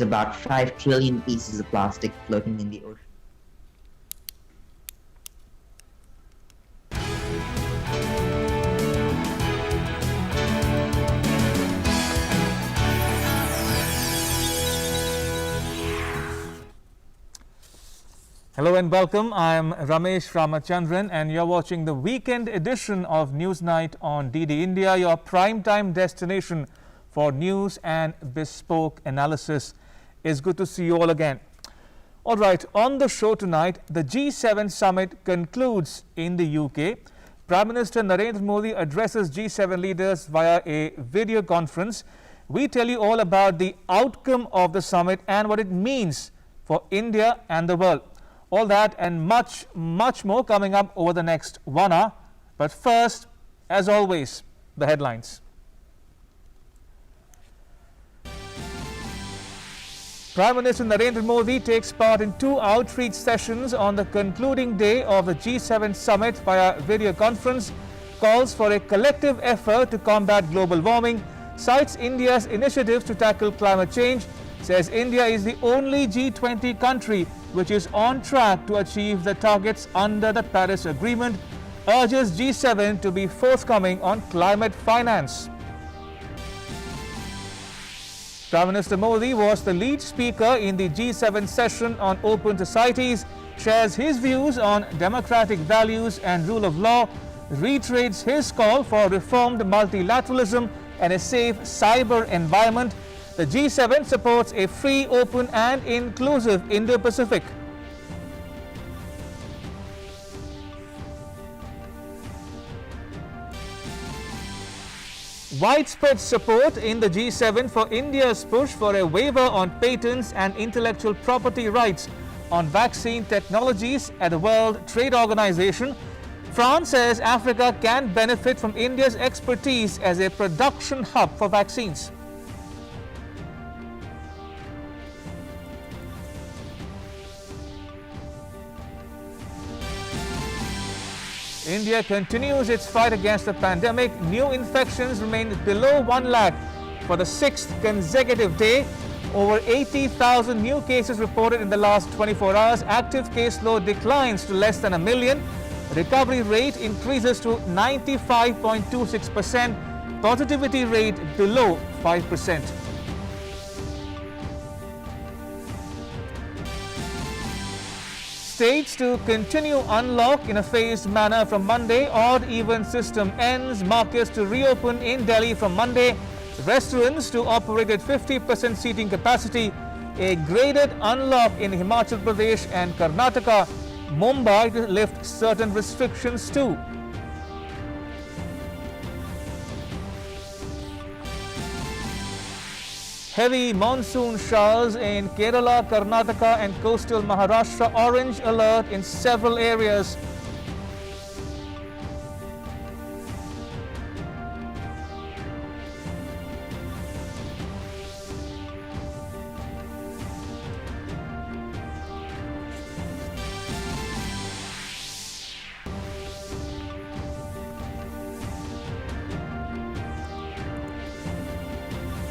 about 5 trillion pieces of plastic floating in the ocean. Hello and welcome. I am Ramesh Ramachandran and you're watching the weekend edition of Newsnight on DD India, your prime-time destination for news and bespoke analysis. It's good to see you all again. All right, on the show tonight, the G7 summit concludes in the UK. Prime Minister Narendra Modi addresses G7 leaders via a video conference. We tell you all about the outcome of the summit and what it means for India and the world. All that and much more coming up over the next 1 hour. But first, as always, the headlines. Prime Minister Narendra Modi takes part in 2 outreach sessions on the concluding day of the G7 summit via video conference, calls for a collective effort to combat global warming, cites India's initiatives to tackle climate change, says India is the only G20 country which is on track to achieve the targets under the Paris Agreement, urges G7 to be forthcoming on climate finance. Prime Minister Modi was the lead speaker in the G7 session on open societies, shares his views on democratic values and rule of law, reiterates his call for reformed multilateralism and a safe cyber environment. The G7 supports a free, open and inclusive Indo-Pacific. Widespread support in the G7 for India's push for a waiver on patents and intellectual property rights on vaccine technologies at the World Trade Organization. France says Africa can benefit from India's expertise as a production hub for vaccines. India continues its fight against the pandemic. New infections remain below 1 lakh for the 6th consecutive day. Over 80,000 new cases reported in the last 24 hours. Active caseload declines to less than 1 million. Recovery rate increases to 95.26%. Positivity rate below 5%. States to continue unlock in a phased manner from Monday. Odd-even system ends. Markets to reopen in Delhi from Monday. Restaurants to operate at 50% seating capacity. A graded unlock in Himachal Pradesh and Karnataka. Mumbai to lift certain restrictions too. Heavy monsoon showers in Kerala, Karnataka and coastal Maharashtra. Orange alert in several areas.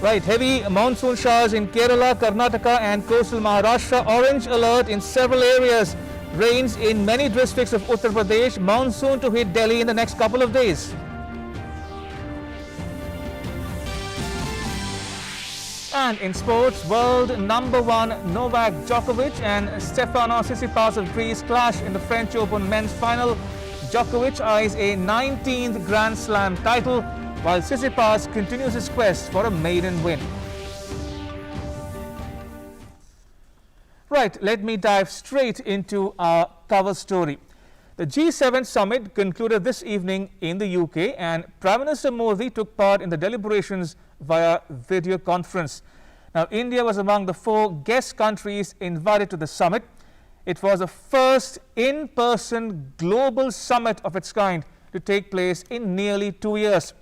Right, heavy monsoon showers in Kerala, Karnataka and coastal Maharashtra. Orange alert in several areas. Rains in many districts of Uttar Pradesh. Monsoon to hit Delhi in the next couple of days. And in sports, world number 1 Novak Djokovic and Stefanos Tsitsipas of Greece clash in the French Open men's final. Djokovic eyes a 19th Grand Slam title, while Tsitsipas continues his quest for a maiden win. Right, let me dive straight into our cover story. The G7 summit concluded this evening in the UK and Prime Minister Modi took part in the deliberations via video conference. Now, India was among the 4 guest countries invited to the summit. It was the first in-person global summit of its kind to take place in nearly 2 years.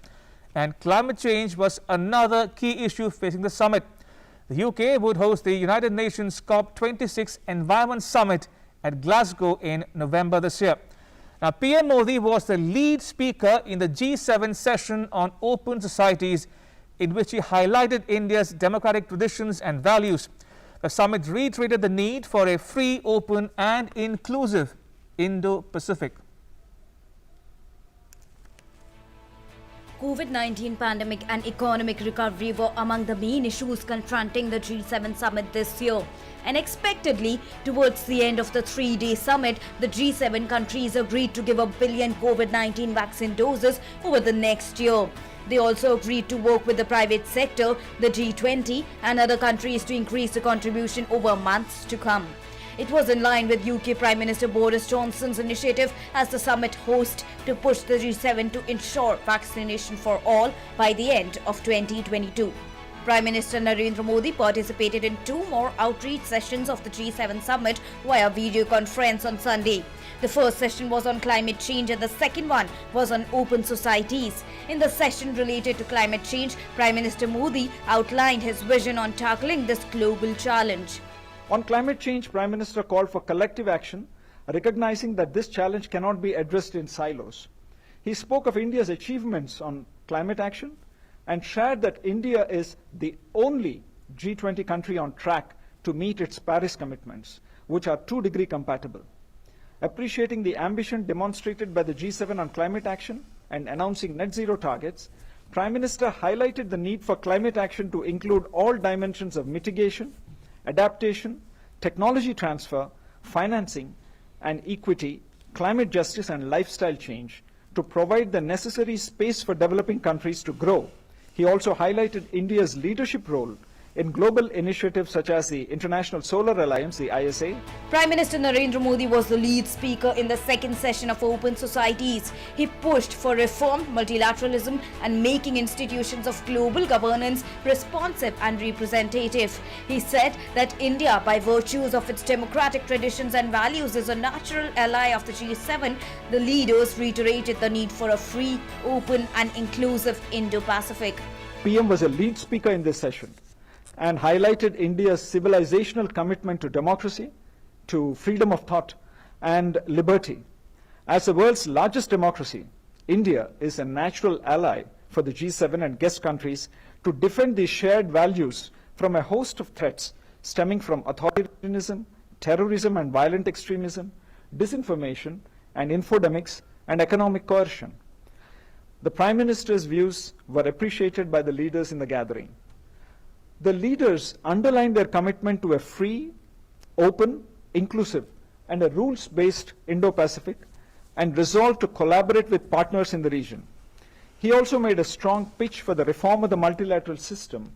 And climate change was another key issue facing the summit. The UK would host the United Nations COP26 Environment Summit at Glasgow in November this year. Now, PM Modi was the lead speaker in the G7 session on open societies, in which he highlighted India's democratic traditions and values. The summit reiterated the need for a free, open and inclusive Indo-Pacific. COVID-19 pandemic and economic recovery were among the main issues confronting the G7 summit this year. And expectedly, towards the end of the three-day summit, the G7 countries agreed to give 1 billion COVID-19 vaccine doses over the next year. They also agreed to work with the private sector, the G20 and other countries to increase the contribution over months to come. It was in line with UK Prime Minister Boris Johnson's initiative as the summit host to push the G7 to ensure vaccination for all by the end of 2022. Prime Minister Narendra Modi participated in 2 more outreach sessions of the G7 summit via video conference on Sunday. The first session was on climate change and the second one was on open societies. In the session related to climate change, Prime Minister Modi outlined his vision on tackling this global challenge. On climate change, Prime Minister called for collective action, recognizing that this challenge cannot be addressed in silos. He spoke of India's achievements on climate action and shared that India is the only G20 country on track to meet its Paris commitments, which are 2-degree compatible. Appreciating the ambition demonstrated by the G7 on climate action and announcing net zero targets, Prime Minister highlighted the need for climate action to include all dimensions of mitigation, adaptation, technology transfer, financing and equity, climate justice and lifestyle change to provide the necessary space for developing countries to grow. He also highlighted India's leadership role in global initiatives such as the International Solar Alliance, the ISA. Prime Minister Narendra Modi was the lead speaker in the second session of Open Societies. He pushed for reform, multilateralism and making institutions of global governance responsive and representative. He said that India, by virtues of its democratic traditions and values, is a natural ally of the G7. The leaders reiterated the need for a free, open and inclusive Indo-Pacific. PM was a lead speaker in this session and highlighted India's civilizational commitment to democracy, to freedom of thought and liberty. As the world's largest democracy, India is a natural ally for the G7 and guest countries to defend these shared values from a host of threats stemming from authoritarianism, terrorism and violent extremism, disinformation and infodemics and economic coercion. The Prime Minister's views were appreciated by the leaders in the gathering. The leaders underlined their commitment to a free, open, inclusive and a rules-based Indo-Pacific and resolved to collaborate with partners in the region. He also made a strong pitch for the reform of the multilateral system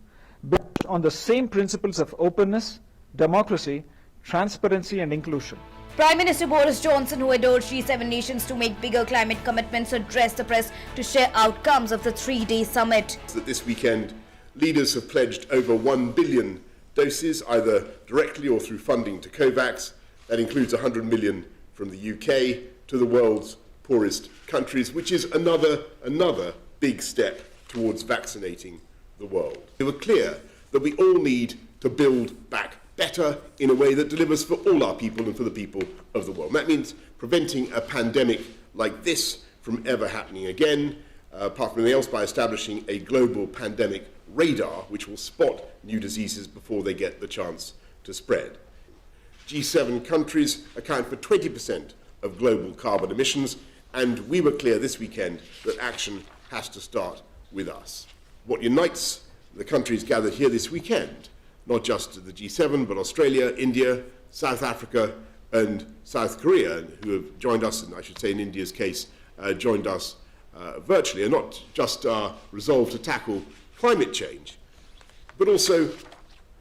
based on the same principles of openness, democracy, transparency and inclusion. Prime Minister Boris Johnson, who had urged G7 nations to make bigger climate commitments, addressed the press to share outcomes of the 3-day summit. That this weekend, leaders have pledged over 1 billion doses, either directly or through funding to COVAX. That includes 100 million from the UK to the world's poorest countries, which is another big step towards vaccinating the world. We were clear that we all need to build back better in a way that delivers for all our people and for the people of the world. And that means preventing a pandemic like this from ever happening again, apart from anything else, by establishing a global pandemic radar which will spot new diseases before they get the chance to spread. G7 countries account for 20% of global carbon emissions, and we were clear this weekend that action has to start with us. What unites the countries gathered here this weekend, not just the G7, but Australia, India, South Africa and South Korea, who have joined us, and I should say in India's case, joined us virtually, and not just our resolve to tackle climate change, but also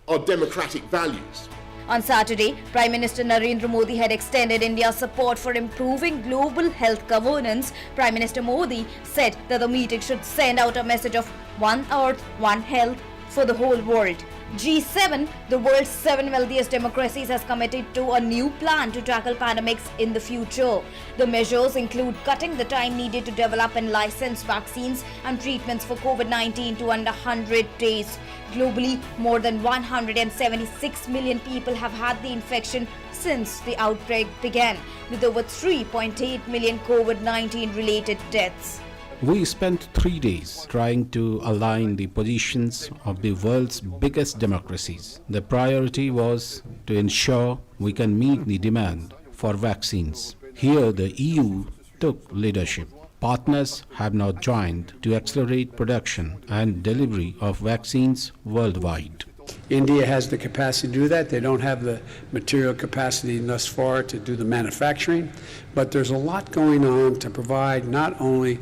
our democratic values. On Saturday, Prime Minister Narendra Modi had extended India's support for improving global health governance. Prime Minister Modi said that the meeting should send out a message of one Earth, one health for the whole world. G7, the world's 7 wealthiest democracies, has committed to a new plan to tackle pandemics in the future. The measures include cutting the time needed to develop and license vaccines and treatments for COVID-19 to under 100 days. Globally, more than 176 million people have had the infection since the outbreak began, with over 3.8 million COVID-19 related deaths. We spent 3 days trying to align the positions of the world's biggest democracies. The priority was to ensure we can meet the demand for vaccines. Here, the EU took leadership. Partners have now joined to accelerate production and delivery of vaccines worldwide. India has the capacity to do that. They don't have the material capacity thus far to do the manufacturing, but there's a lot going on to provide not only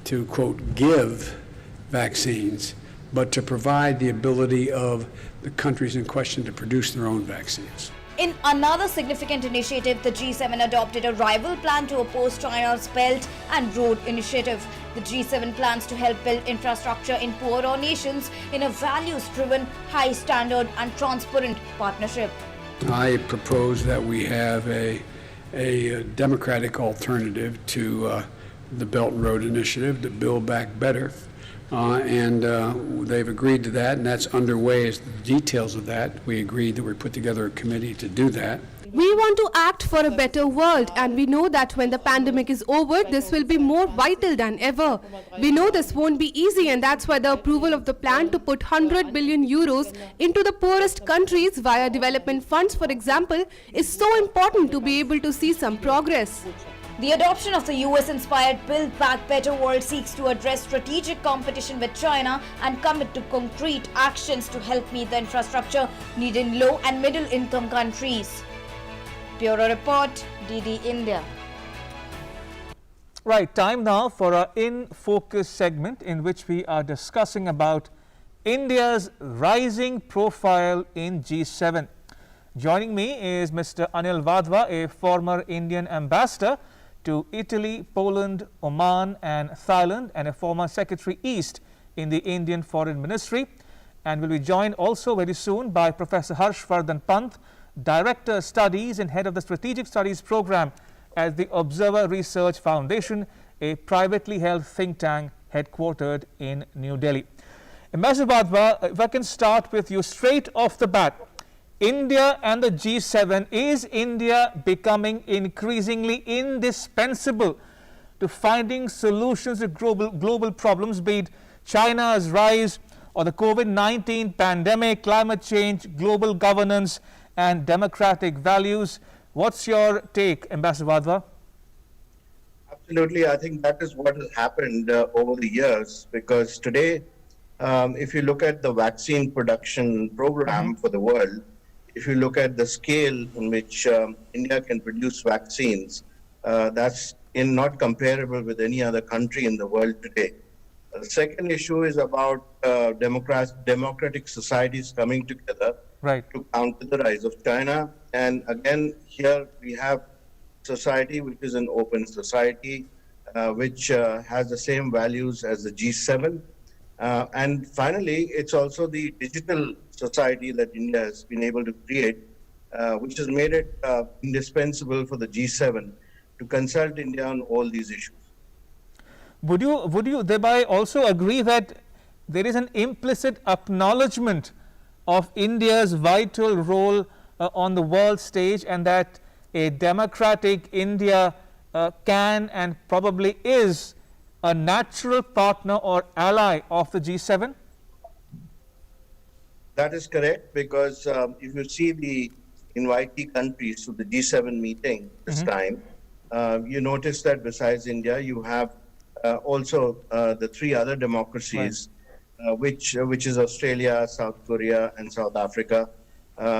to, quote, give vaccines, but to provide the ability of the countries in question to produce their own vaccines. In another significant initiative, the G7 adopted a rival plan to oppose China's Belt and Road Initiative. The G7 plans to help build infrastructure in poorer nations in a values-driven, high-standard and transparent partnership. I propose that we have a democratic alternative to the Belt and Road Initiative, to Build Back Better. They've agreed to that, and that's underway. As the details of that, we agreed that we put together a committee to do that. We want to act for a better world, and we know that when the pandemic is over, this will be more vital than ever. We know this won't be easy, and that's why the approval of the plan to put 100 billion euros into the poorest countries via development funds, for example, is so important to be able to see some progress. The adoption of the US-inspired Build Back Better world seeks to address strategic competition with China and commit to concrete actions to help meet the infrastructure needed in low and middle income countries. Bureau Report, DD India. Right, time now for our In Focus segment, in which we are discussing about India's rising profile in G7. Joining me is Mr. Anil Vadva, a former Indian ambassador to Italy, Poland, Oman and Thailand, and a former Secretary East in the Indian Foreign Ministry. And will be joined also very soon by Professor Harshvardhan Pant, Director Studies and Head of the Strategic Studies Program at the Observer Research Foundation, a privately held think tank headquartered in New Delhi. Ambassador Vadva, if I can start with you straight off the bat. India and the G7, is India becoming increasingly indispensable to finding solutions to global problems, be it China's rise or the COVID-19 pandemic, climate change, global governance and democratic values? What's your take, Ambassador Vadva? Absolutely. I think that is what has happened over the years, because today, if you look at the vaccine production program for the world, if you look at the scale in which India can produce vaccines, that's not comparable with any other country in the world today. The second issue is about democratic societies coming together to counter the rise of China. And again, here we have society which is an open society, which has the same values as the G7. And finally, it's also the digital society that India has been able to create, which has made it indispensable for the G7 to consult India on all these issues. Would you thereby also agree that there is an implicit acknowledgement of India's vital role on the world stage, and that a democratic India can and probably is a natural partner or ally of the G7? That is correct, because if you see the invitee countries to the G7 meeting this time, you notice that besides India, you have also the three other democracies, which is Australia, South Korea, and South Africa,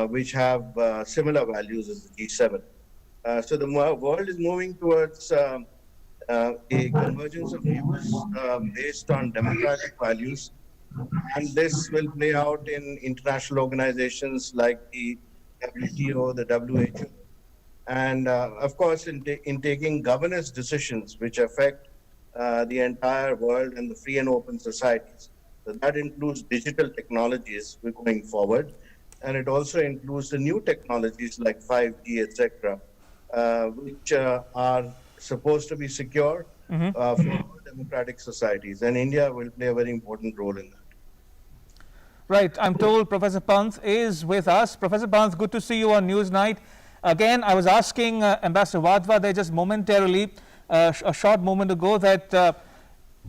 which have similar values as the G7. So the world is moving towards a convergence of views based on democratic values, and this will play out in international organizations like the WTO, the WHO, and of course in taking governance decisions which affect the entire world and the free and open societies. So that includes digital technologies going forward, and it also includes the new technologies like 5G, etc., which are supposed to be secure for all democratic societies, and India will play a very important role in that. Right, I'm told Professor Pant is with us. Professor Pant, good to see you on Newsnight. Again, I was asking Ambassador Vadva there just momentarily, a short moment ago, that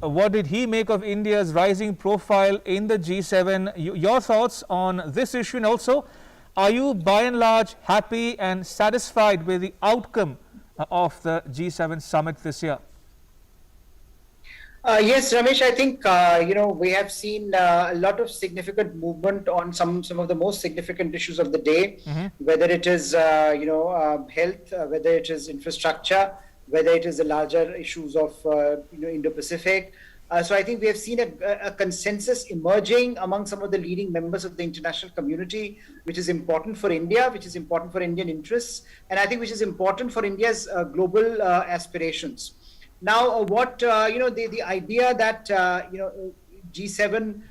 What did he make of India's rising profile in the G7? Your thoughts on this issue, and also, are you by and large happy and satisfied with the outcome of the G7 summit this year? Yes, Ramesh, I think, we have seen a lot of significant movement on some of the most significant issues of the day, whether it is, health, whether it is infrastructure, whether it is the larger issues of, Indo-Pacific. So I think we have seen a consensus emerging among some of the leading members of the international community, which is important for India, which is important for Indian interests, and I think which is important for India's global aspirations. Now, the idea that, G7,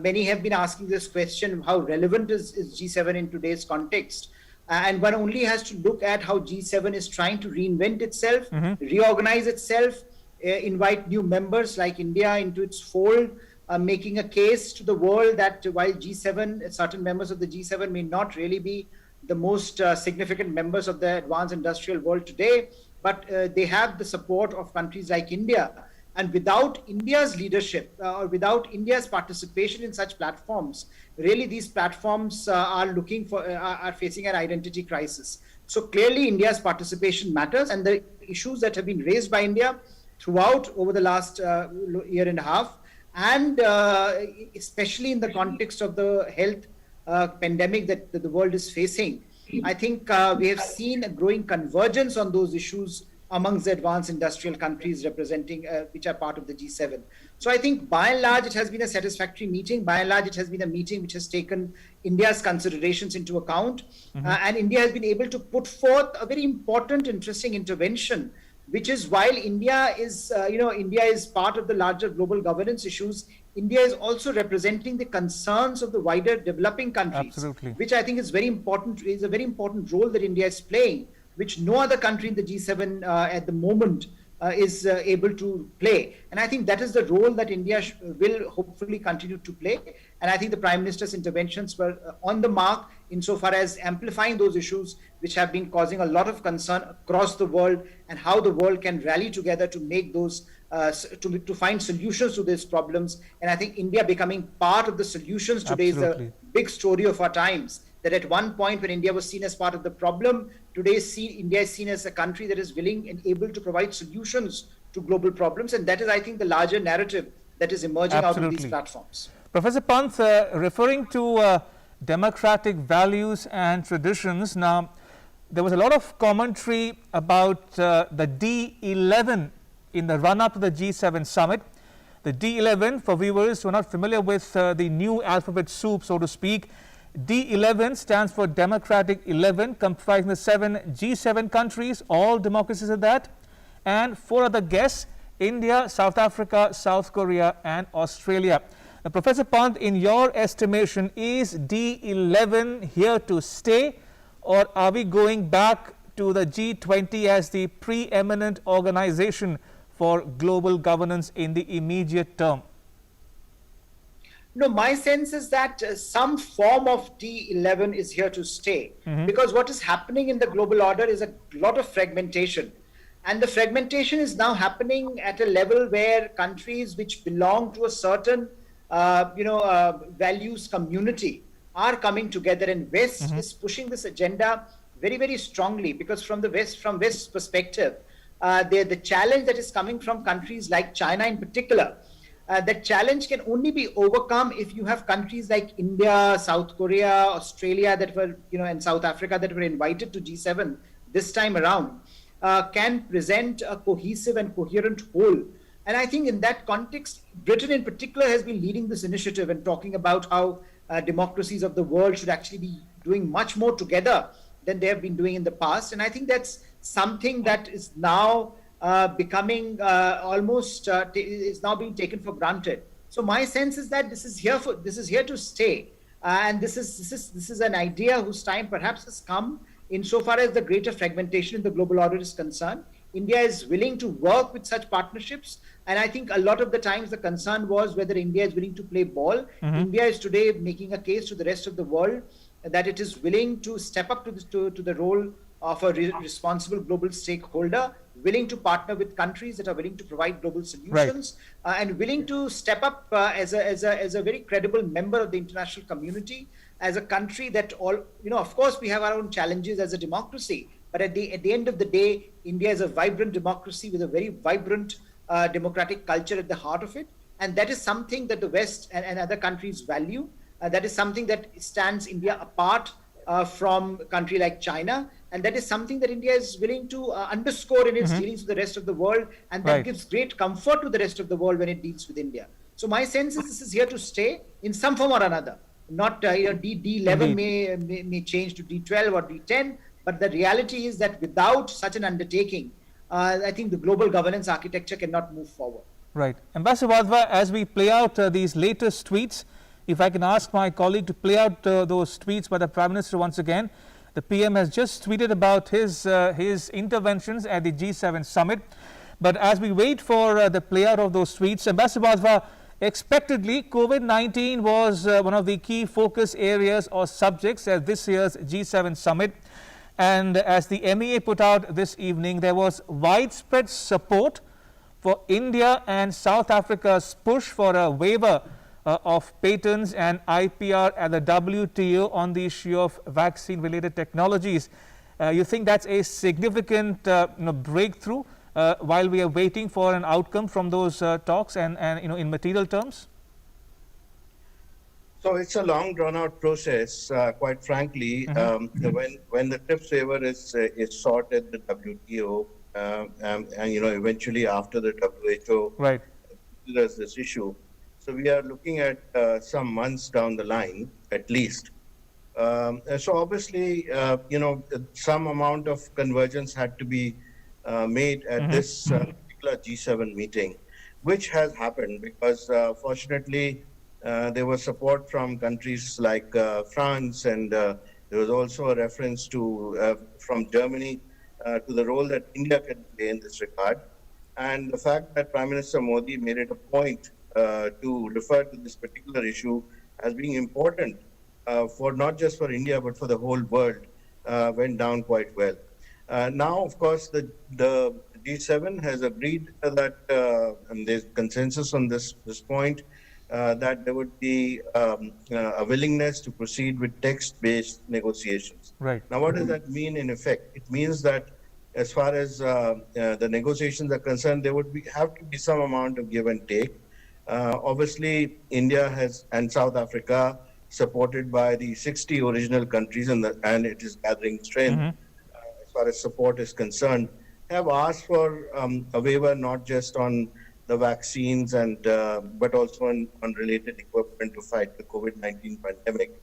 many have been asking this question, how relevant is G7 in today's context? And one only has to look at how G7 is trying to reinvent itself, reorganize itself, invite new members like India into its fold, making a case to the world that while G7, certain members of the G7 may not really be the most significant members of the advanced industrial world today, but they have the support of countries like India. And without India's leadership or without India's participation in such platforms, really these platforms are facing an identity crisis. So clearly India's participation matters, and the issues that have been raised by India throughout over the last year and a half, and especially in the context of the health pandemic that the world is facing, I think we have seen a growing convergence on those issues amongst the advanced industrial countries representing, which are part of the G7. So I think by and large, it has been a satisfactory meeting. By and large, it has been a meeting which has taken India's considerations into account. And India has been able to put forth a very important, interesting intervention, which is while India is, India is part of the larger global governance issues, India is also representing the concerns of the wider developing countries, Absolutely. which I think is very important, is a very important role that India is playing, which no other country in the G7 at the moment is able to play. And I think that is the role that India will hopefully continue to play. And I think the Prime Minister's interventions were on the mark insofar as amplifying those issues which have been causing a lot of concern across the world, and how the world can rally together to make those, to find solutions to these problems. And I think India becoming part of the solutions today Absolutely. is the big story of our times. That at one point when India was seen as part of the problem, today India is seen as a country that is willing and able to provide solutions to global problems. And that is, I think, the larger narrative that is emerging out of these platforms. Professor Pant, referring to democratic values and traditions, now there was a lot of commentary about the D11 in the run-up to the G7 summit. The D11, for viewers who are not familiar with the new alphabet soup, so to speak, D11 stands for Democratic 11, comprising the 7 G7 countries, all democracies at that, and 4 other guests, India, South Africa, South Korea, and Australia. Now, Professor Pant, in your estimation, is D11 here to stay, or are we going back to the G20 as the preeminent organization for global governance in the immediate term? No, my sense is that some form of D11 is here to stay, because what is happening in the global order is a lot of fragmentation. And the fragmentation is now happening at a level where countries which belong to a certain, values community are coming together, and West is pushing this agenda very, very strongly, because from West's perspective, the challenge that is coming from countries like China in particular, that challenge can only be overcome if you have countries like India, South Korea, Australia that were, and South Africa that were invited to G7 this time around, can present a cohesive and coherent whole. And I think in that context, Britain in particular has been leading this initiative and talking about how democracies of the world should actually be doing much more together than they have been doing in the past. And I think that's something that is now becoming almost is now being taken for granted. So my sense is that this is here to stay, and this is an idea whose time perhaps has come insofar as the greater fragmentation in the global order is concerned. India is willing to work with such partnerships, and I think a lot of the times the concern was whether India is willing to play ball. India is today making a case to the rest of the world that it is willing to step up to the role of a responsible global stakeholder, willing to partner with countries that are willing to provide global solutions, and willing to step up as a very credible member of the international community, as a country that of course we have our own challenges as a democracy, but at the end of the day, India is a vibrant democracy with a very vibrant democratic culture at the heart of it. And that is something that the West and other countries value. That is something that stands India apart from a country like China. And that is something that India is willing to underscore in its dealings with the rest of the world. And that gives great comfort to the rest of the world when it deals with India. So my sense is this is here to stay in some form or another. Not D11 may change to D12 or D10. But the reality is that without such an undertaking, I think the global governance architecture cannot move forward. Right. Ambassador Wadhwa, as we play out these latest tweets, if I can ask my colleague to play out those tweets by the Prime Minister once again. The PM has just tweeted about his interventions at the G7 summit. But as we wait for the play out of those tweets, Ambassador Wadhwa, expectedly, COVID-19 was one of the key focus areas or subjects at this year's G7 summit. And as the MEA put out this evening, there was widespread support for India and South Africa's push for a waiver of patents and IPR at the WTO on the issue of vaccine-related technologies. You think that's a significant breakthrough while we are waiting for an outcome from those talks and in material terms? So it's a long drawn-out process, quite frankly. When the TRIPS waiver is sought at the WTO, and eventually after the WHO considers this issue. So we are looking at some months down the line, at least. So obviously, some amount of convergence had to be made at this particular G7 meeting, which has happened because fortunately there was support from countries like France, and there was also a reference to from Germany to the role that India can play in this regard. And the fact that Prime Minister Modi made it a point to refer to this particular issue as being important for not just for India, but for the whole world went down quite well. Now, of course, the G7 has agreed that, and there's consensus on this point, that there would be a willingness to proceed with text-based negotiations. Right. Now, what does that mean in effect? It means that as far as the negotiations are concerned, there would have to be some amount of give and take. Obviously, India and South Africa, supported by the 60 original countries, and it is gathering strength as far as support is concerned, have asked for a waiver not just on the vaccines and but also on related equipment to fight the COVID-19 pandemic.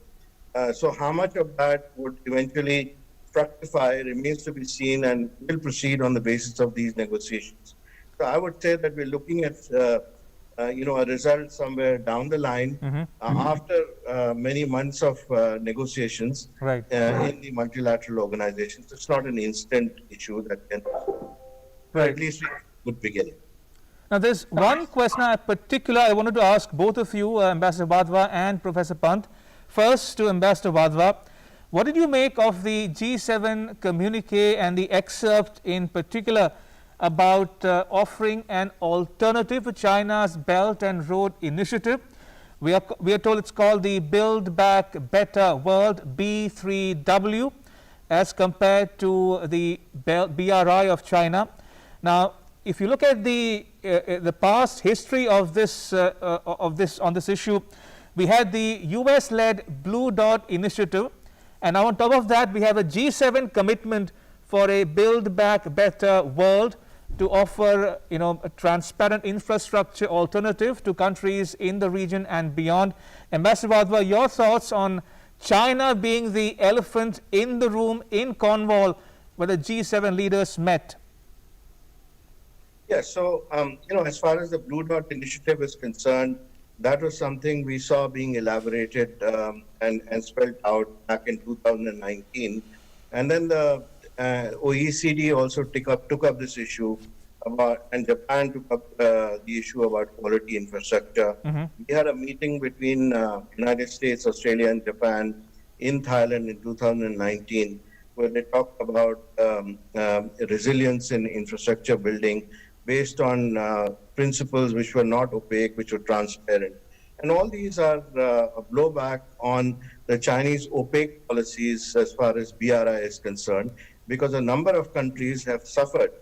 So how much of that would eventually fructify remains to be seen, and will proceed on the basis of these negotiations. So I would say that we're looking at a result somewhere down the line after many months of negotiations in the multilateral organizations. It's not an instant issue that can, but at least a good beginning. Now, there's one question in particular I wanted to ask both of you, Ambassador Wadhwa and Professor Pant. First, to Ambassador Wadhwa, what did you make of the G7 communique and the excerpt in particular about offering an alternative to China's Belt and Road Initiative? We are told it's called the Build Back Better World, B3W, as compared to the BRI of China. Now, if you look at the past history of this on this issue, we had the US-led Blue Dot Initiative, and now on top of that, we have a G7 commitment for a Build Back Better World to offer, a transparent infrastructure alternative to countries in the region and beyond. Ambassador Wadhwa, your thoughts on China being the elephant in the room in Cornwall where the G7 leaders met? Yes, so, as far as the Blue Dot Initiative is concerned, that was something we saw being elaborated and spelled out back in 2019. And then the OECD also took up this issue and Japan took up the issue about quality infrastructure. We had a meeting between United States, Australia, and Japan in Thailand in 2019, where they talk about resilience in infrastructure building based on principles which were not opaque, which were transparent. And all these are a blowback on the Chinese opaque policies as far as BRI is concerned, because a number of countries have suffered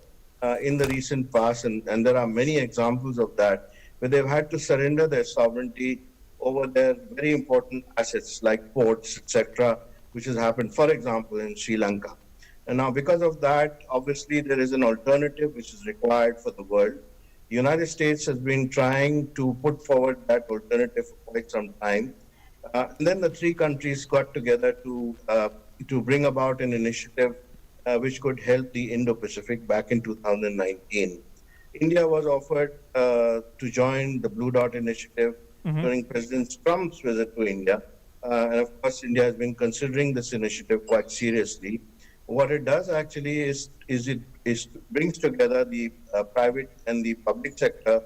in the recent past, and there are many examples of that, where they've had to surrender their sovereignty over their very important assets like ports, etc., which has happened, for example, in Sri Lanka. And now, because of that, obviously, there is an alternative which is required for the world. The United States has been trying to put forward that alternative for quite some time. And then the three countries got together to bring about an initiative which could help the Indo-Pacific back in 2019. India was offered to join the Blue Dot Initiative during President Trump's visit to India. And of course, India has been considering this initiative quite seriously. What it does actually is it brings together the private and the public sector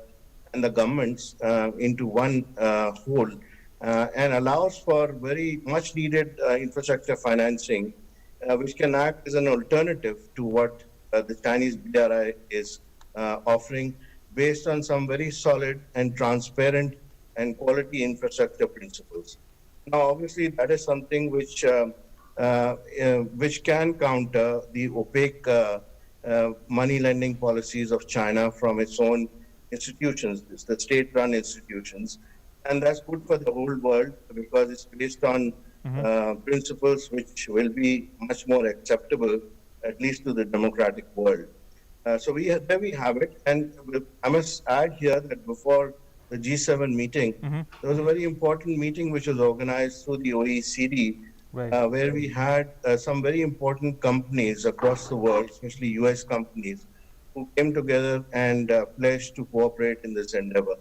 and the governments into one whole and allows for very much needed infrastructure financing, which can act as an alternative to what the Chinese BRI is offering, based on some very solid and transparent and quality infrastructure principles. Now, obviously, that is something which can counter the opaque money lending policies of China from its own institutions, the state-run institutions. And that's good for the whole world because it's based on principles which will be much more acceptable, at least to the democratic world. So there we have it. And I must add here that before the G7 meeting, there was a very important meeting which was organized through the OECD, where we had some very important companies across the world, especially US companies, who came together and pledged to cooperate in this endeavor.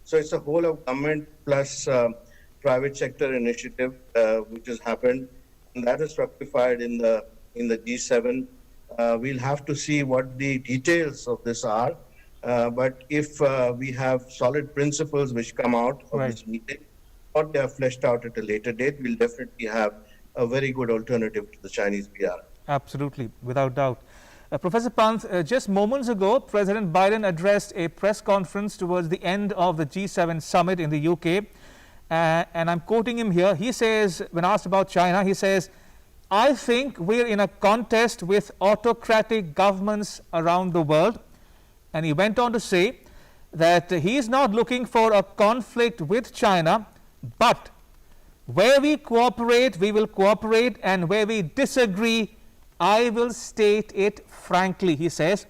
So it's a whole of government plus private sector initiative which has happened, and that is fructified in the G7. We'll have to see what the details of this are. But if we have solid principles which come out of this meeting, or they are fleshed out at a later date, we'll definitely have a very good alternative to the Chinese BRI. Absolutely, without doubt. Professor Pant, just moments ago, President Biden addressed a press conference towards the end of the G7 summit in the UK. And I'm quoting him here. He says, when asked about China, he says, "I think we're in a contest with autocratic governments around the world." And he went on to say that he is not looking for a conflict with China, but where we cooperate, we will cooperate, and where we disagree, I will state it frankly, he says.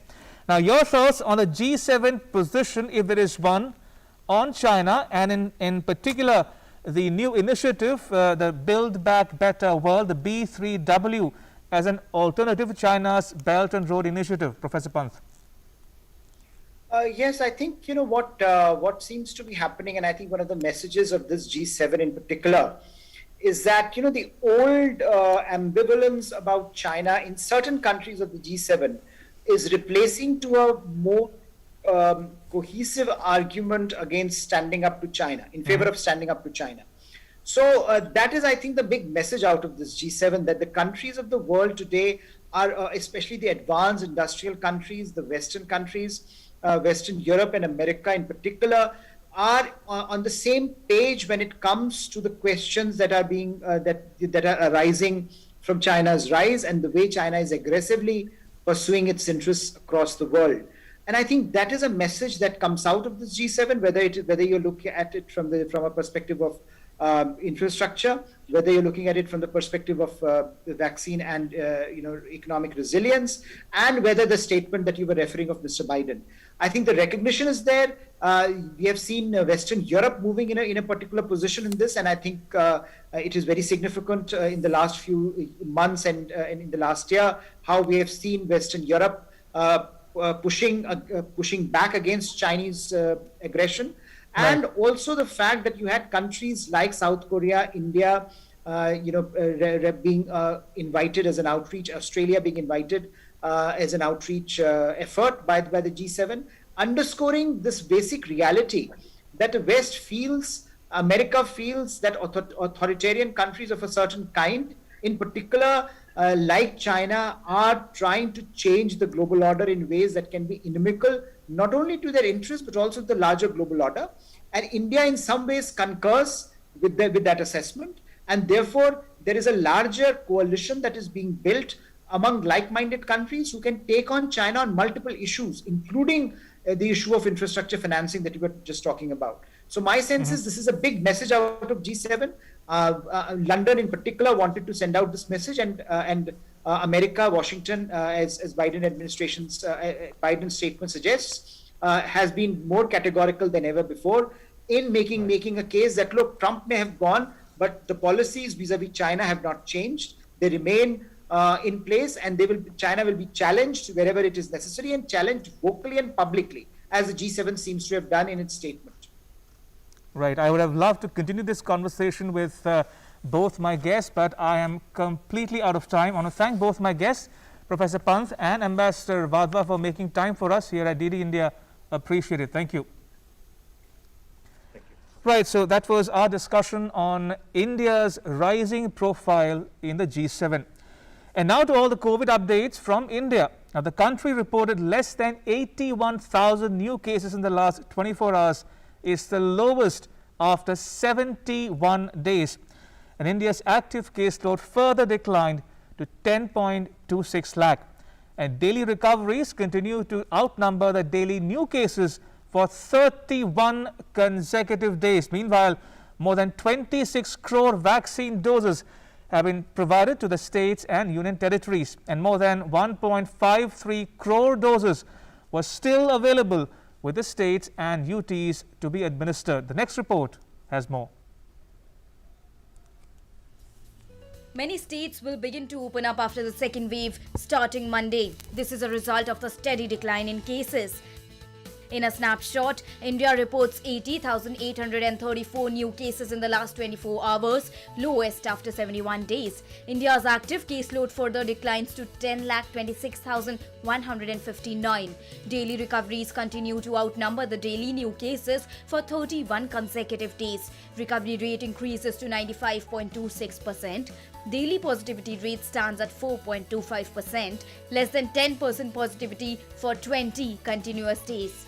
Now, your thoughts on the G7 position, if there is one, on China, and in particular, the new initiative, the Build Back Better World, the B3W, as an alternative to China's Belt and Road Initiative. Professor Pant. Yes, I think, what seems to be happening, and I think one of the messages of this G7 in particular, is that, the old ambivalence about China in certain countries of the G7 is replacing to a more cohesive argument against standing up to China, in favor of standing up to China. So that is, I think, the big message out of this G7, that the countries of the world today are, especially the advanced industrial countries, the Western countries, Western Europe and America in particular, are on the same page when it comes to the questions that are being that are arising from China's rise and the way China is aggressively pursuing its interests across the world. And I think that is a message that comes out of this G7, whether you look at it from a perspective of infrastructure, whether you're looking at it from the perspective of the vaccine and economic resilience, and whether the statement that you were referring of Mr. Biden. I think the recognition is there. We have seen Western Europe moving in a particular position in this, and I think it is very significant in the last few months and in the last year how we have seen Western Europe pushing back against Chinese aggression. And also the fact that you had countries like South Korea, India, being invited as an outreach, Australia being invited as an outreach effort by the G7, underscoring this basic reality that the West feels, America feels that authoritarian countries of a certain kind, in particular like China, are trying to change the global order in ways that can be inimical not only to their interests but also the larger global order. And India, in some ways, concurs with that assessment. And therefore, there is a larger coalition that is being built among like-minded countries who can take on China on multiple issues, including the issue of infrastructure financing that you were just talking about. So my sense is this is a big message out of G7. London in particular wanted to send out this message, and America, Washington, as Biden administration's Biden's statement suggests, has been more categorical than ever before in making a case that, look, Trump may have gone, but the policies vis-a-vis China have not changed. They remain in place, and China will be challenged wherever it is necessary, and challenged vocally and publicly, as the G7 seems to have done in its statement. Right. I would have loved to continue this conversation with both my guests, but I am completely out of time. I want to thank both my guests, Professor Pant and Ambassador Wadhwa, for making time for us here at DD India. Appreciate it. Thank you. Thank you. Right. So that was our discussion on India's rising profile in the G7. And now to all the COVID updates from India. Now, the country reported less than 81,000 new cases in the last 24 hours. Is the lowest after 71 days. And India's active caseload further declined to 10.26 lakh. And daily recoveries continue to outnumber the daily new cases for 31 consecutive days. Meanwhile, more than 26 crore vaccine doses have been provided to the states and union territories, and more than 1.53 crore doses were still available with the states and UTs to be administered. The next report has more. Many states will begin to open up after the second wave starting Monday. This is a result of the steady decline in cases. In a snapshot, India reports 80,834 new cases in the last 24 hours, lowest after 71 days. India's active caseload further declines to 10,26,159. Daily recoveries continue to outnumber the daily new cases for 31 consecutive days. Recovery rate increases to 95.26%. Daily positivity rate stands at 4.25%, less than 10% positivity for 20 continuous days.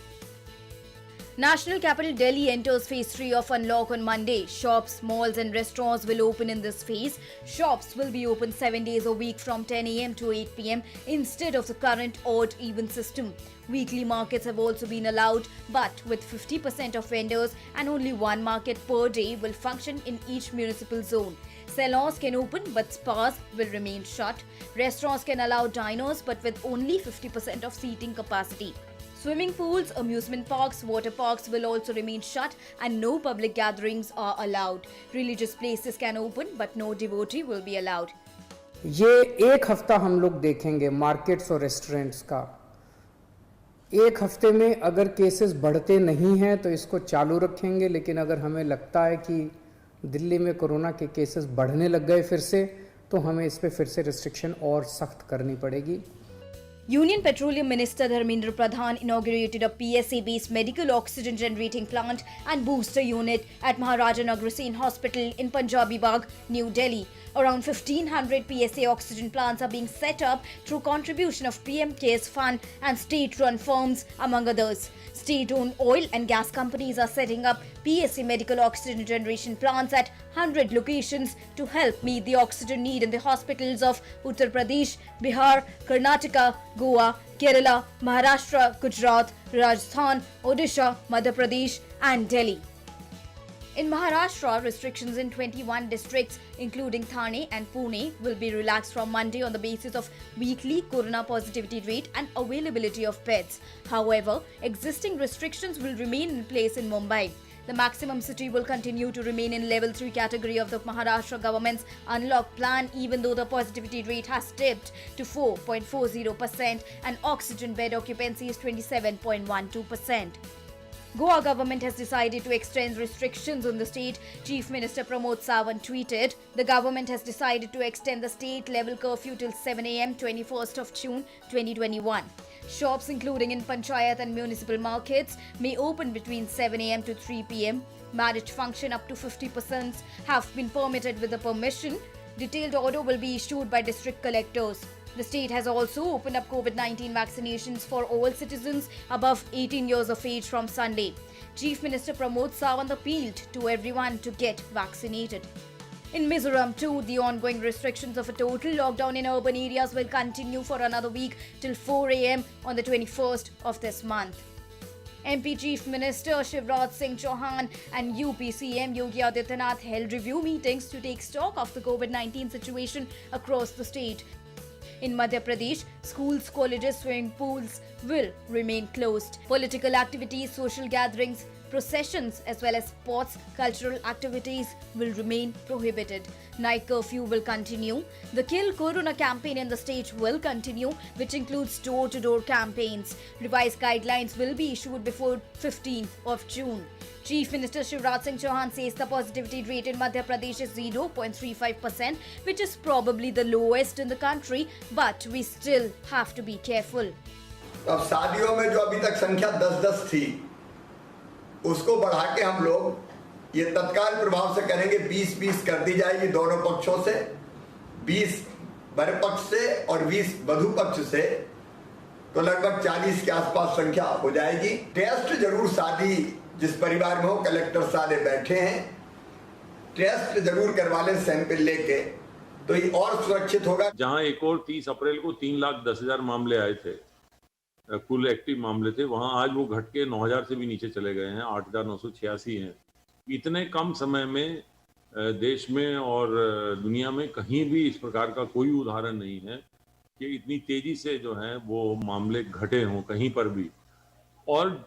National capital Delhi enters phase 3 of unlock on Monday. Shops, malls and restaurants will open in this phase. Shops will be open 7 days a week from 10 a.m. to 8 p.m. instead of the current odd-even system. Weekly markets have also been allowed, but with 50% of vendors and only one market per day will function in each municipal zone. Salons can open, but spas will remain shut. Restaurants can allow diners, but with only 50% of seating capacity. Swimming pools, amusement parks, water parks will also remain shut, and no public gatherings are allowed. Religious places can open, but no devotee will be allowed. ये एक हफ्ता हम लोग देखेंगे markets और restaurants का. एक हफ्ते में अगर केसेस बढ़ते नहीं हैं तो इसको चालू रखेंगे, लेकिन अगर हमें लगता है कि दिल्ली में कोरोना के केसेस बढ़ने लग गए फिर से, तो हमें इस पे फिर से रिस्ट्रिक्शन और सख्त करनी पड़ेगी. Union Petroleum Minister Dharmendra Pradhan inaugurated a PSA-based medical oxygen generating plant and booster unit at Maharaja Nagrasen Hospital in Punjabi Bagh, New Delhi. Around 1,500 PSA oxygen plants are being set up through contribution of PM CARES Fund and state-run firms, among others. State-owned oil and gas companies are setting up PSA medical oxygen generation plants at 100 locations to help meet the oxygen need in the hospitals of Uttar Pradesh, Bihar, Karnataka, Goa, Kerala, Maharashtra, Gujarat, Rajasthan, Odisha, Madhya Pradesh and Delhi. In Maharashtra, restrictions in 21 districts, including Thane and Pune, will be relaxed from Monday on the basis of weekly corona positivity rate and availability of beds. However, existing restrictions will remain in place in Mumbai. The maximum city will continue to remain in level 3 category of the Maharashtra government's unlock plan, even though the positivity rate has dipped to 4.40% and oxygen bed occupancy is 27.12%. Goa government has decided to extend restrictions on the state. Chief Minister Pramod Sawant tweeted, the government has decided to extend the state level curfew till 7 a.m. 21st of June 2021. Shops including in Panchayat and municipal markets may open between 7 a.m. to 3 p.m. Marriage function up to 50% have been permitted with the permission. Detailed order will be issued by district collectors. The state has also opened up COVID-19 vaccinations for all citizens above 18 years of age from Sunday. Chief Minister Pramod Sawant appealed to everyone to get vaccinated. In Mizoram too, the ongoing restrictions of a total lockdown in urban areas will continue for another week till 4 a.m. on the 21st of this month. MP Chief Minister Shivraj Singh Chauhan and UP CM Yogi Adityanath held review meetings to take stock of the COVID-19 situation across the state. In Madhya Pradesh, schools, colleges, swimming pools will remain closed. Political activities, social gatherings, processions as well as sports, cultural activities will remain prohibited. Night curfew will continue. The Kill Corona campaign in the state will continue, which includes door-to-door campaigns. Revised guidelines will be issued before 15th of June. Chief Minister Shivraj Singh Chauhan says the positivity rate in Madhya Pradesh is 0.35%, which is probably the lowest in the country, but we still have to be careful. अब शादियों में जो अभी तक संख्या 10-10 थी, उसको बढ़ा के हम लोग ये तत्काल प्रभाव से करेंगे 20-20 कर दी जाएगी दोनों पक्षों से, 20 वर पक्ष से और 20 वधु पक्ष से, तो लगभग 40 के आसपास संख्या हो जाएगी। टेस्ट जरूर शादी जिस परिवार में हो, कलेक्टर सारे बैठे हैं, टेस्ट जरूर करवा लें सैंपल लेके, तो ये और सुरक्षित होगा। जहां एक और 30 अप्रैल को 3,10,000 मामले आए थे, कुल एक्टिव मामले थे, वहां आज वो घट के 9,000 से भी नीचे चले गए हैं, 8,986 हैं। इतने कम समय में देश में और दुनिया में कहीं भी इस प्रकार का कोई उदाहरण नहीं है कि इतनी तेजी से जो है वो मामले घटे हों कहीं पर भी, और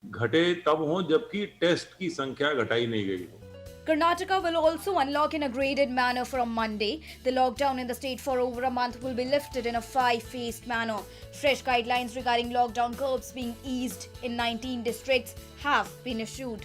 घटे तब हों जबकि टेस्ट की संख्या घटाई नहीं गई हो। Karnataka will also unlock in a graded manner from Monday. The lockdown in the state for over a month will be lifted in a 5-phased manner. Fresh guidelines regarding lockdown curbs being eased in 19 districts have been issued.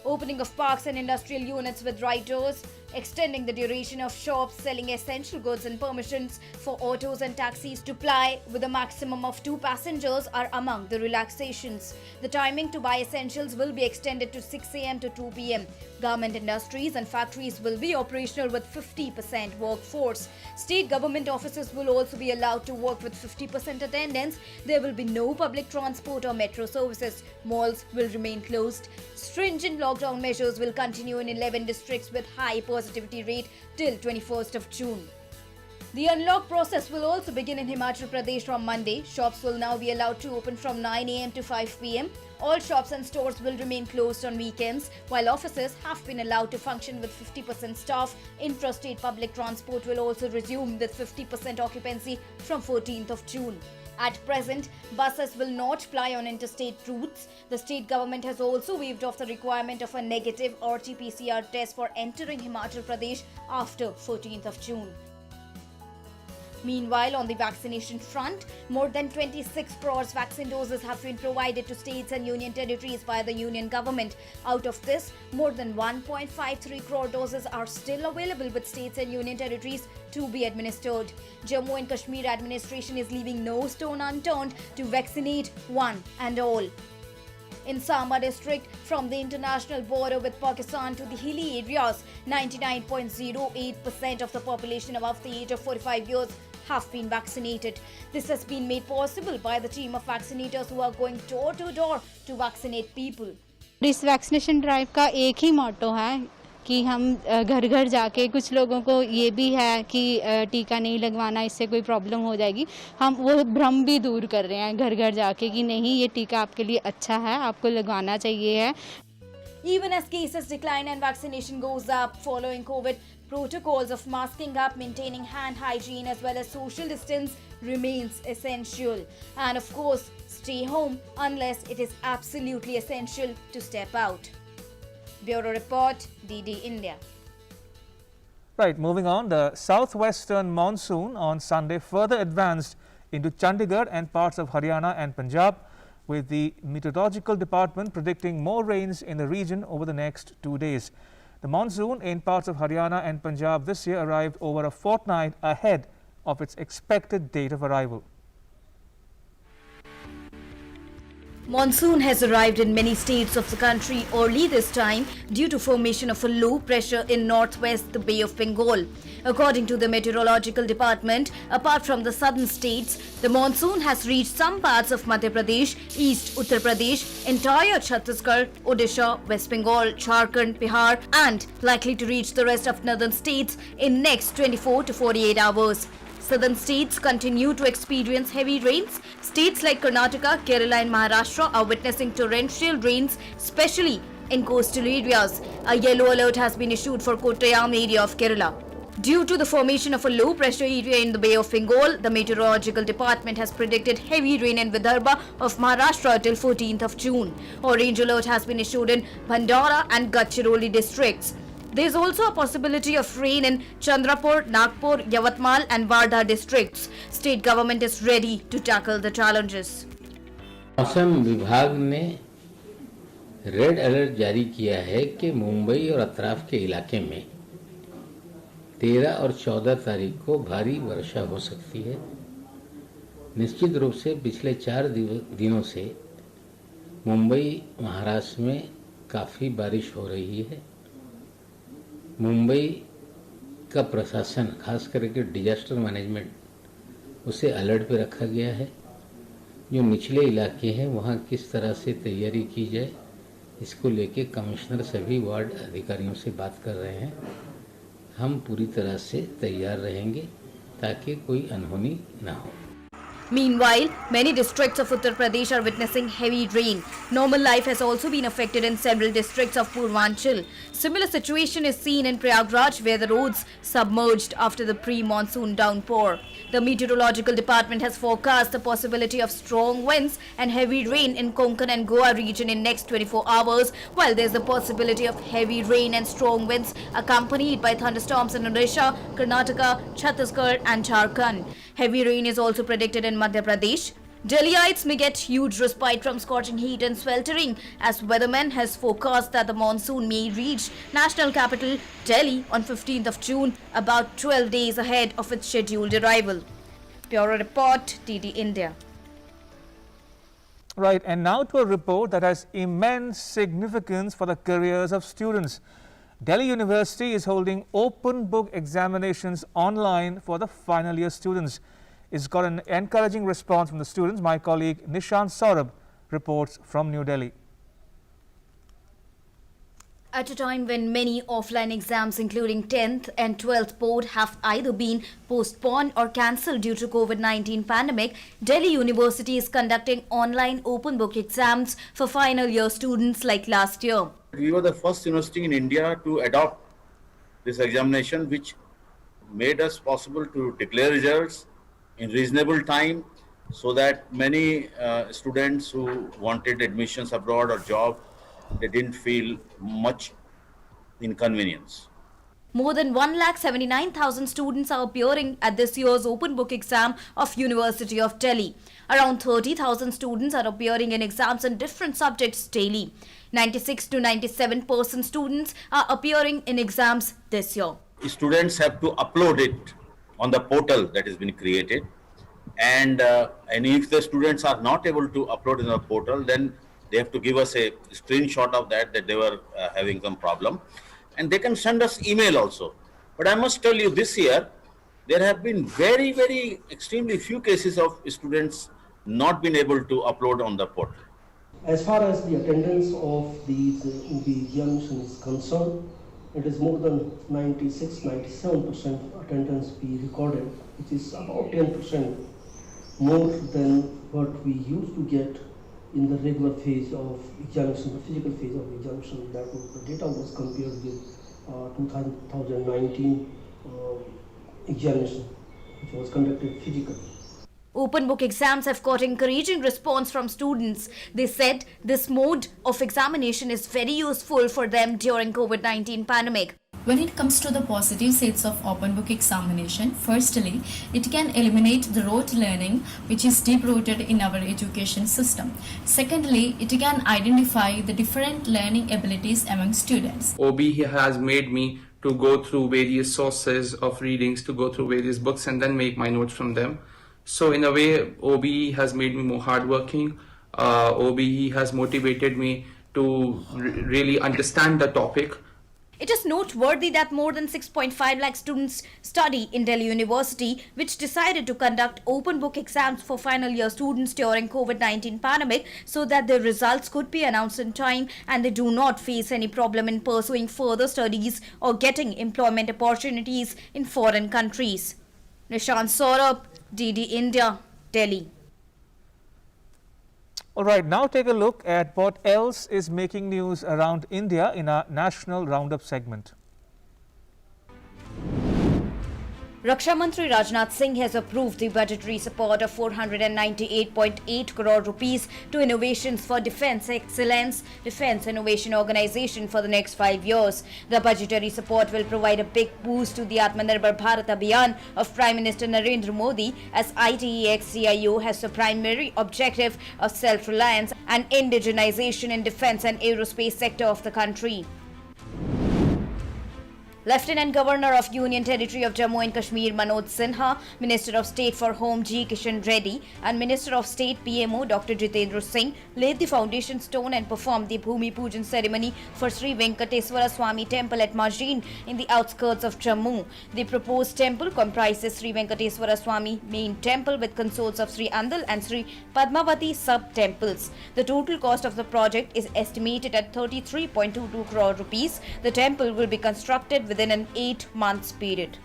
Opening of parks and industrial units with riders, extending the duration of shops selling essential goods and permissions for autos and taxis to ply with a maximum of 2 passengers are among the relaxations. The timing to buy essentials will be extended to 6 a.m. to 2 p.m. Garment industries and factories will be operational with 50% workforce. State government offices will also be allowed to work with 50% attendance. There will be no public transport or metro services. Malls will remain closed. Stringent lockdown measures will continue in 11 districts with high positivity rate till 21st of June. The unlock process will also begin in Himachal Pradesh from Monday. Shops will now be allowed to open from 9 a.m. to 5 p.m. All shops and stores will remain closed on weekends, while offices have been allowed to function with 50% staff. Intrastate public transport will also resume with 50% occupancy from 14th of June. At present, buses will not ply on interstate routes. The state government has also waived off the requirement of a negative RT-PCR test for entering Himachal Pradesh after 14th of June. Meanwhile, on the vaccination front, more than 26 crores vaccine doses have been provided to states and union territories by the union government. Out of this, more than 1.53 crore doses are still available with states and union territories to be administered. Jammu and Kashmir administration is leaving no stone unturned to vaccinate one and all. In Samba district, from the international border with Pakistan to the hilly areas, 99.08% of the population above the age of 45 years have been vaccinated. This has been made possible by the team of vaccinators who are going door to door to vaccinate people. इस vaccination drive का एक ही मोटो है कि हम घर घर जाके, कुछ लोगों को ये भी है कि टीका नहीं लगवाना, इससे कोई प्रॉब्लम हो जाएगी, हम वो भ्रम भी दूर कर रहे हैं घर घर जाके कि नहीं, ये टीका आपके लिए अच्छा है, आपको लगवाना चाहिए है. Even as cases decline and vaccination goes up following COVID, protocols of masking up, maintaining hand hygiene as well as social distance remains essential. And of course, stay home unless it is absolutely essential to step out. Bureau Report, DD India. Right, moving on, the southwestern monsoon on Sunday further advanced into Chandigarh and parts of Haryana and Punjab, with the meteorological department predicting more rains in the region over the next 2 days. The monsoon in parts of Haryana and Punjab this year arrived over a fortnight ahead of its expected date of arrival. Monsoon has arrived in many states of the country early this time due to formation of a low pressure in northwest the Bay of Bengal. According to the meteorological department, apart from the southern states, the monsoon has reached some parts of Madhya Pradesh, East Uttar Pradesh, entire Chhattisgarh, Odisha, West Bengal, Jharkhand, Bihar and likely to reach the rest of northern states in next 24 to 48 hours. Southern states continue to experience heavy rains. States like Karnataka, Kerala and Maharashtra are witnessing torrential rains, especially in coastal areas. A yellow alert has been issued for Kottayam area of Kerala. Due to the formation of a low pressure area in the Bay of Bengal, the meteorological department has predicted heavy rain in Vidarbha of Maharashtra till 14th of June. Orange alert has been issued in Bhandara and Gadchiroli districts. There is also a possibility of rain in Chandrapur, Nagpur, Yavatmal and Wardha districts. State government is ready to tackle the challenges. मौसम विभाग ने red alert जारी किया है कि मुंबई और अतराफ के इलाके में 13 और 14 तारीख को भारी वर्षा हो सकती है। निश्चित रूप से पिछले 4 दिनों से मुंबई महाराष्ट्र में काफ़ी बारिश हो रही है। मुंबई का प्रशासन खास करके डिजास्टर मैनेजमेंट उसे अलर्ट पे रखा गया है। जो निचले इलाके हैं वहाँ किस तरह से तैयारी की जाए इसको लेके कमिश्नर सभी वार्ड अधिकारियों से बात कर रहे हैं। हम पूरी तरह से तैयार रहेंगे ताकि कोई अनहोनी ना हो। Meanwhile, many districts of Uttar Pradesh are witnessing heavy rain. Normal life has also been affected in several districts of Purvanchal. Similar situation is seen in Prayagraj, where the roads submerged after the pre-monsoon downpour. The meteorological department has forecast the possibility of strong winds and heavy rain in Konkan and Goa region in next 24 hours, while there is the possibility of heavy rain and strong winds accompanied by thunderstorms in Odisha, Karnataka, Chhattisgarh and Jharkhand. Heavy rain is also predicted in Madhya Pradesh. Delhiites may get huge respite from scorching heat and sweltering, as weatherman has forecast that the monsoon may reach national capital Delhi on 15th of June, about 12 days ahead of its scheduled arrival. Bureau Report, DD India. Right, and now to a report that has immense significance for the careers of students. Delhi University is holding open book examinations online for the final year students. It's got an encouraging response from the students. My colleague Nishant Saurabh reports from New Delhi. At a time when many offline exams including 10th and 12th board have either been postponed or cancelled due to COVID-19 pandemic, Delhi University is conducting online open book exams for final year students like last year. We were the first university in India to adopt this examination, which made us possible to declare results in reasonable time so that many students who wanted admissions abroad or job, they didn't feel much inconvenience. More than 1,79,000 students are appearing at this year's open book exam of University of Delhi. Around 30,000 students are appearing in exams in different subjects daily. 96 to 97% students are appearing in exams this year. Students have to upload it on the portal that has been created, and if the students are not able to upload in the portal, then they have to give us a screenshot of that they were having some problem, and they can send us email also. But I must tell you, this year there have been very extremely few cases of students not being able to upload on the portal. As far as the attendance of these OB examinations is concerned, it is more than 96-97% attendance be recorded, which is about 10% more than what we used to get in the regular phase of examination, the physical phase of examination. That was, the data was compared with 2019 examination, which was conducted physically. Open book exams have got encouraging response from students. They said this mode of examination is very useful for them during COVID-19 pandemic. When it comes to the positive sides of open book examination, firstly, it can eliminate the rote learning which is deep-rooted in our education system. Secondly, it can identify the different learning abilities among students. OB has made me to go through various sources of readings, to go through various books and then make my notes from them. So in a way, OB has made me more hardworking, OBE has motivated me to really understand the topic. It is noteworthy that more than 6.5 lakh students study in Delhi University, which decided to conduct open book exams for final year students during COVID-19 pandemic so that their results could be announced in time and they do not face any problem in pursuing further studies or getting employment opportunities in foreign countries. Nishant Saurabh, DD India, Delhi. All right, now take a look at what else is making news around India in our national roundup segment. Raksha Mantri Rajnath Singh has approved the budgetary support of 498.8 crore rupees to Innovations for Defence Excellence Defence Innovation Organisation for the next 5 years. The budgetary support will provide a big boost to the Atmanirbhar Bharat Abhiyan of Prime Minister Narendra Modi, as ITEX-CIO has the primary objective of self-reliance and indigenization in defence and aerospace sector of the country. Lieutenant Governor of Union Territory of Jammu and Kashmir Manoj Sinha, Minister of State for Home G. Kishan Reddy and Minister of State PMO Dr. Jitendra Singh laid the foundation stone and performed the Bhumi Pujan ceremony for Sri Venkateswara Swami Temple at Majin in the outskirts of Jammu. The proposed temple comprises Sri Venkateswara Swami main temple with consorts of Sri Andal and Sri Padmavati sub-temples. The total cost of the project is estimated at 33.22 crore rupees. The temple will be constructed within an 8 months period.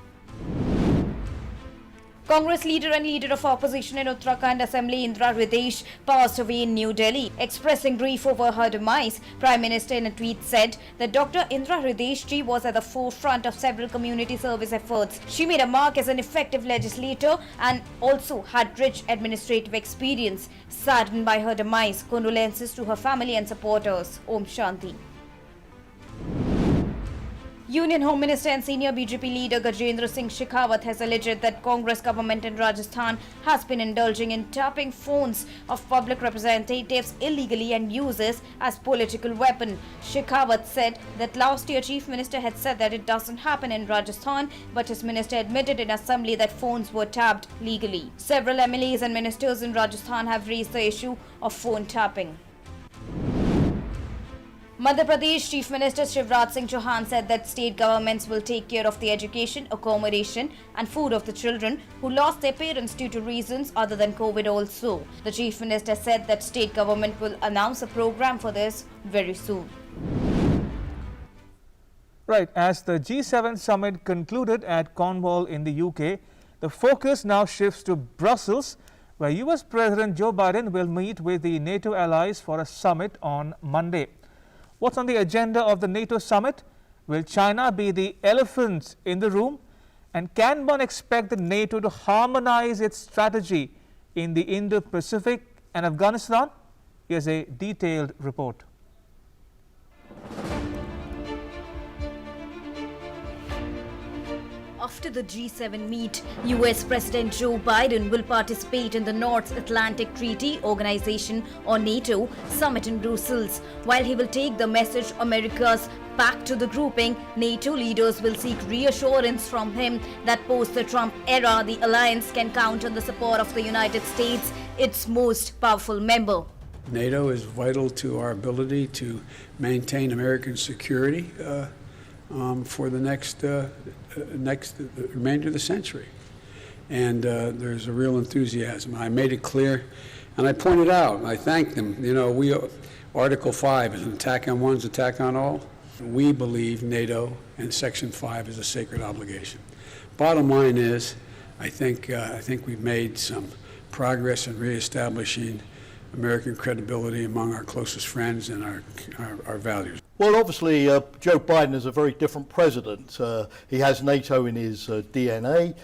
Congress leader and leader of opposition in Uttarakhand Assembly Indra Hridesh passed away in New Delhi. Expressing grief over her demise, Prime Minister in a tweet said that Dr. Indra Hridesh ji was at the forefront of several community service efforts. She made a mark as an effective legislator and also had rich administrative experience. Saddened by her demise, condolences to her family and supporters. Om Shanti. Union Home Minister and senior BJP leader Gajendra Singh Shekhawat has alleged that Congress government in Rajasthan has been indulging in tapping phones of public representatives illegally and uses as political weapon. Shekhawat said that last year Chief Minister had said that it doesn't happen in Rajasthan, but his minister admitted in Assembly that phones were tapped legally. Several MLAs and ministers in Rajasthan have raised the issue of phone tapping. Madhya Pradesh Chief Minister Shivraj Singh Chauhan said that state governments will take care of the education, accommodation and food of the children who lost their parents due to reasons other than COVID also. The Chief Minister said that state government will announce a program for this very soon. Right, as the G7 summit concluded at Cornwall in the UK, the focus now shifts to Brussels, where US President Joe Biden will meet with the NATO allies for a summit on Monday. What's on the agenda of the NATO summit? Will China be the elephant in the room? And can one expect the NATO to harmonize its strategy in the Indo-Pacific and Afghanistan? Here's a detailed report. After the G7 meet, US President Joe Biden will participate in the North Atlantic Treaty Organization or NATO summit in Brussels. While he will take the message America's back to the grouping, NATO leaders will seek reassurance from him that post the Trump era, the alliance can count on the support of the United States, its most powerful member. NATO is vital to our ability to maintain American security for the next remainder of the century. And there's a real enthusiasm. I made it clear, and I pointed out, I thanked them. You know, Article 5 is an attack on one, is an attack on all. We believe NATO and Section 5 is a sacred obligation. Bottom line is, I think we've made some progress in reestablishing American credibility among our closest friends and our values. Well, obviously, Joe Biden is a very different president. He has NATO in his DNA.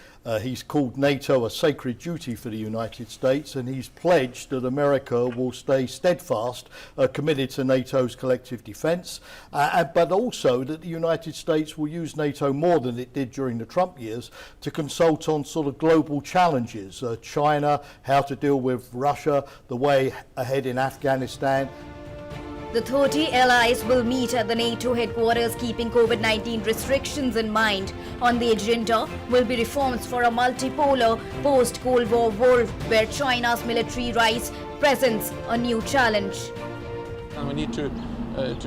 He's called NATO a sacred duty for the United States, and he's pledged that America will stay steadfast, committed to NATO's collective defence, but also that the United States will use NATO more than it did during the Trump years to consult on sort of global challenges, China, how to deal with Russia, the way ahead in Afghanistan. The 30 allies will meet at the NATO headquarters, keeping COVID-19 restrictions in mind. On the agenda will be reforms for a multipolar post-Cold War world where China's military rise presents a new challenge. And we need to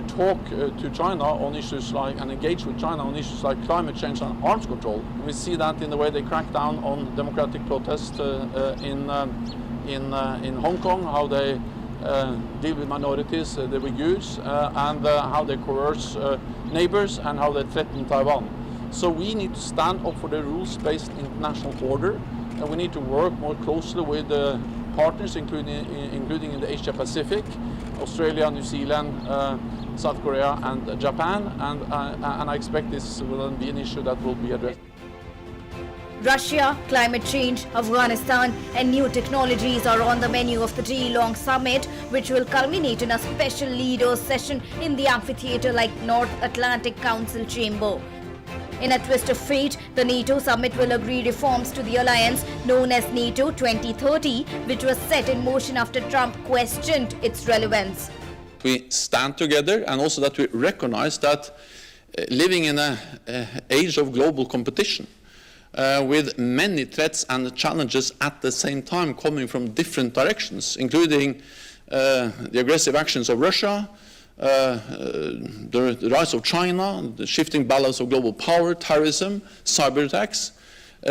talk to China on issues like, and engage with China on issues like climate change and arms control. We see that in the way they crack down on democratic protest in Hong Kong, how they deal with minorities, the Uyghurs, and how they coerce neighbors and how they threaten Taiwan. So we need to stand up for the rules-based international order, and we need to work more closely with partners, including in the Asia-Pacific, Australia, New Zealand, South Korea, and Japan, and I expect this will be an issue that will be addressed. Russia, climate change, Afghanistan and new technologies are on the menu of the day-long summit, which will culminate in a special leaders session in the amphitheater like North Atlantic Council chamber. In a twist of fate, the NATO summit will agree reforms to the alliance known as NATO 2030, which was set in motion after Trump questioned its relevance. We stand together, and also that we recognize that living in an age of global competition, with many threats and challenges at the same time coming from different directions, including the aggressive actions of Russia, the rise of China, the shifting balance of global power, terrorism, cyber attacks.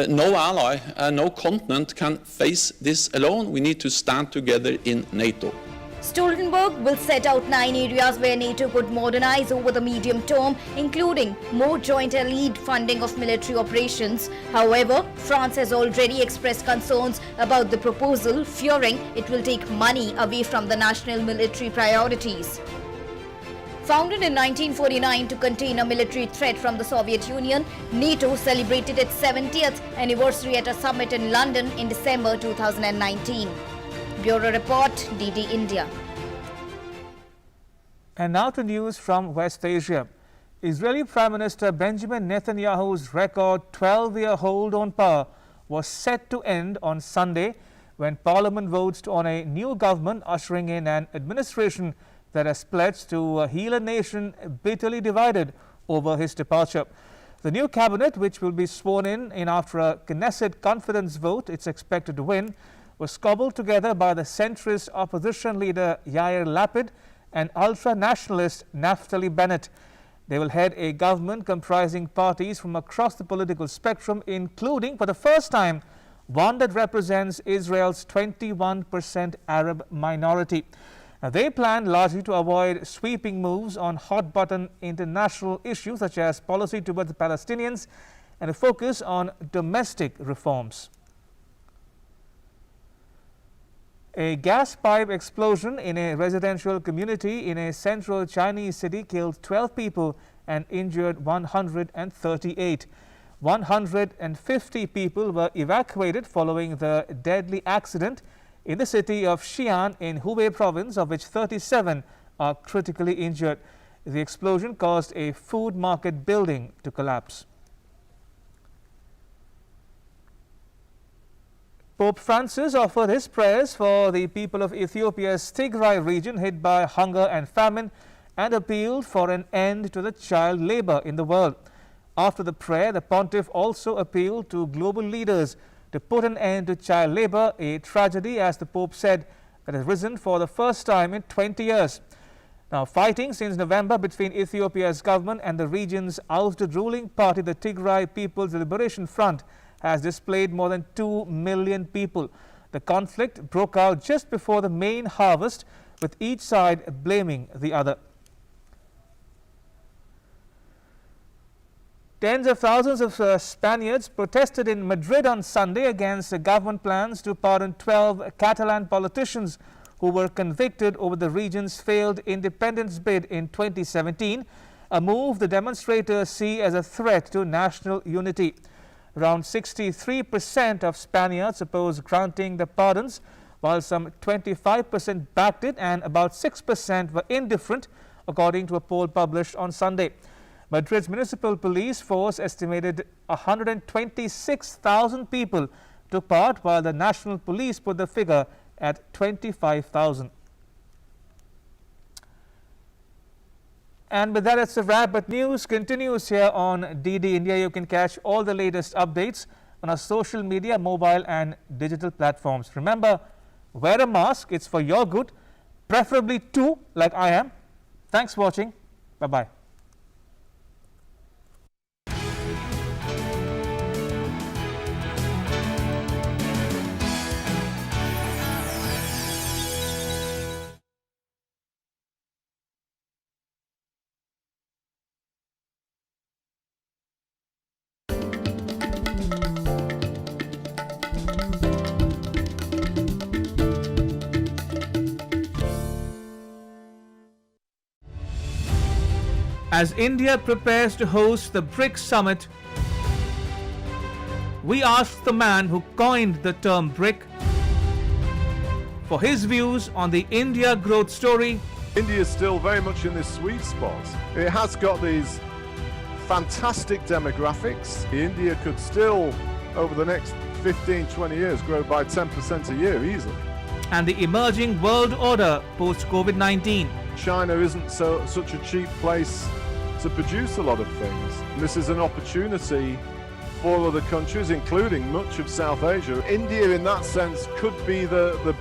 No ally and no continent can face this alone. We need to stand together in NATO. Stoltenberg will set out 9 areas where NATO could modernize over the medium term, including more joint elite funding of military operations. However, France has already expressed concerns about the proposal, fearing it will take money away from the national military priorities. Founded in 1949 to contain a military threat from the Soviet Union, NATO celebrated its 70th anniversary at a summit in London in December 2019. Bureau Report, DD India. And now to news from West Asia. Israeli Prime Minister Benjamin Netanyahu's record 12-year hold on power was set to end on Sunday when Parliament votes on a new government ushering in an administration that has pledged to heal a nation bitterly divided over his departure. The new cabinet, which will be sworn in after a Knesset confidence vote it's expected to win, was cobbled together by the centrist opposition leader Yair Lapid and ultra-nationalist Naftali Bennett. They will head a government comprising parties from across the political spectrum, including, for the first time, one that represents Israel's 21% Arab minority. Now, they plan largely to avoid sweeping moves on hot-button international issues such as policy towards the Palestinians and a focus on domestic reforms. A gas pipe explosion in a residential community in a central Chinese city killed 12 people and injured 138. 150 people were evacuated following the deadly accident in the city of Xi'an in Hubei province, of which 37 are critically injured. The explosion caused a food market building to collapse. Pope Francis offered his prayers for the people of Ethiopia's Tigray region hit by hunger and famine and appealed for an end to the child labor in the world. After the prayer, the pontiff also appealed to global leaders to put an end to child labor, a tragedy, as the Pope said, that has risen for the first time in 20 years. Now, fighting since November between Ethiopia's government and the region's ousted ruling party, the Tigray People's Liberation Front, has displaced more than 2 million people. The conflict broke out just before the main harvest, with each side blaming the other. Tens of thousands of Spaniards protested in Madrid on Sunday against the government plans to pardon 12 Catalan politicians who were convicted over the region's failed independence bid in 2017, a move the demonstrators see as a threat to national unity. Around 63% of Spaniards opposed granting the pardons, while some 25% backed it and about 6% were indifferent, according to a poll published on Sunday. Madrid's municipal police force estimated 126,000 people took part, while the national police put the figure at 25,000. And with that, it's a wrap. But news continues here on DD India. You can catch all the latest updates on our social media, mobile and digital platforms. Remember, wear a mask. It's for your good. Preferably 2, like I am. Thanks for watching. Bye-bye. As India prepares to host the BRICS summit, we asked the man who coined the term BRIC for his views on the India growth story. India is still very much in this sweet spot. It has got these fantastic demographics. India could still, over the next 15, 20 years, grow by 10% a year easily. And the emerging world order post-COVID-19. China isn't such a cheap place to produce a lot of things. This is an opportunity for other countries, including much of South Asia. India, in that sense, could be the